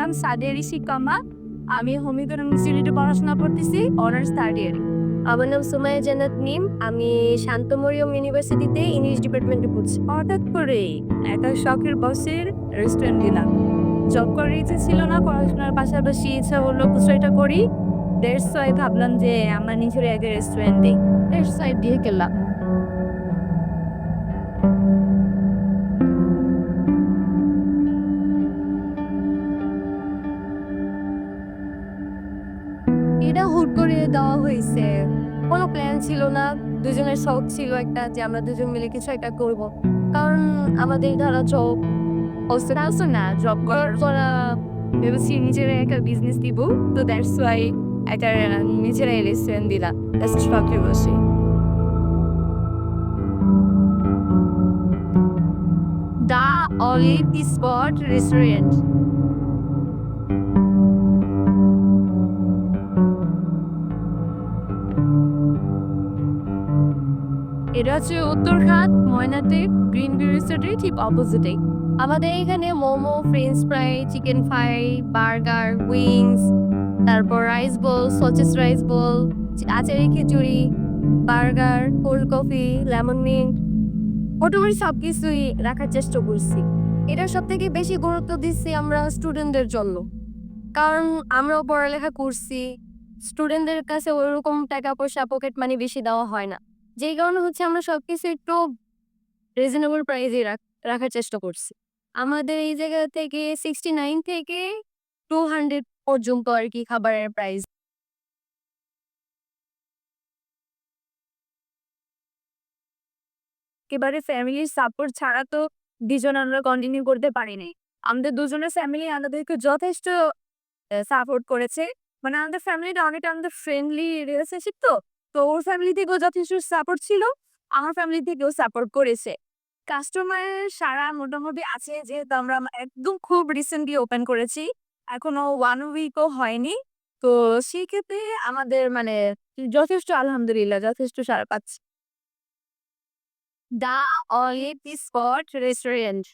নাম সাদিয়া ঋষিকা মা। আমি হমিদুর ইনস্টিটিউটে পড়াশোনা করতেছি, অনার্স থার্ড ইয়ারে। আমার নাম সুমাইয়া জান্নাত নিম। আমি শান্ত মরিয়ম ইউনিভার্সিটিতে ইংলিশ ডিপার্টমেন্টে পড়ছি। হঠাৎ করে একটা শখের বসের রেস্টুরেন্ট দিলাম। জব করার ইচ্ছে ছিল না, পড়াশোনার পাশাপাশি ইচ্ছা হলো কিছু একটা করি। দ্যাটস ওয়াই ভাবলাম যে আমার নিজের একটা রেস্টুরেন্ট দিই। দ্যাটস ওয়াই দিয়ে গেলাম। এটা হুট করে দেওয়া হইছে। কোনো প্ল্যান ছিল না। দুজনের শখ ছিল একটা যে আমরা দুজন মিলে কিছু একটা করব। কারণ আমাদের দ্বারা জব হোস্টেল না, জব করার করা ভেবেছি নিজের একটা বিজনেস দিব। তো দ্যাটস ওয়াই একটা নিজেরাই রেস্টুরেন্ট দিলাম। জাস্ট শখে বসে। দা অলিভ স্পট রেস্টুরেন্ট। এটা হচ্ছে উত্তরঘাট, ময়নাতে, গ্রিনভিউ রিসোর্টের ঠিক অপোজিটেই। আমাদের এখানে momo, French fry, chicken fry, burger, wings, তারপর rice bowl, sausage rice bowl, achari khichuri, burger, cold coffee, lemon mint, মোটামুটি সবকিছুই রাখার চেষ্টা করছি। এটা সবথেকে বেশি গুরুত্ব দিচ্ছি আমরা স্টুডেন্টদের জন্য। কারণ আমরাও পড়ালেখা করছি। স্টুডেন্টদের কাছে ওরকম টাকা-পয়সা, পকেট মানি বেশি দেওয়া হয় না। যেই কারণে হচ্ছে আমরা সবকিছু একটু রিজনেবল প্রাইসে রাখার চেষ্টা করছি। আমাদের এই জায়গা থেকে 69 থেকে 200 পর্যন্ত আরকি খাবারের প্রাইস। একেবারে ফ্যামিলির সাপোর্ট ছাড়া তো দুজন আমরা কন্টিনিউ করতে পারিনি। আমাদের দুজনের ফ্যামিলি আমাদেরকে যথেষ্ট সাপোর্ট করেছে। মানে আমাদের ফ্যামিলিটা অনেকটা আমাদের ফ্রেন্ডলি রিলেশনশিপ তো। তো ওর ফ্যামিলি থেকেও যথেষ্ট সাপোর্ট ছিল। আমার ফ্যামিলি থেকেও সাপোর্ট করেছে। কাস্টমারের সাড়া মোটামুটি আছে, যেহেতু আমরা একদম খুব রিসেন্টলি ওপেন করেছি। এখনো 1 উইকও হয়নি। তো সেক্ষেত্রে আমাদের মানে যথেষ্ট আলহামদুলিল্লাহ যথেষ্ট সাড়া পাচ্ছি। The olive spot restaurant.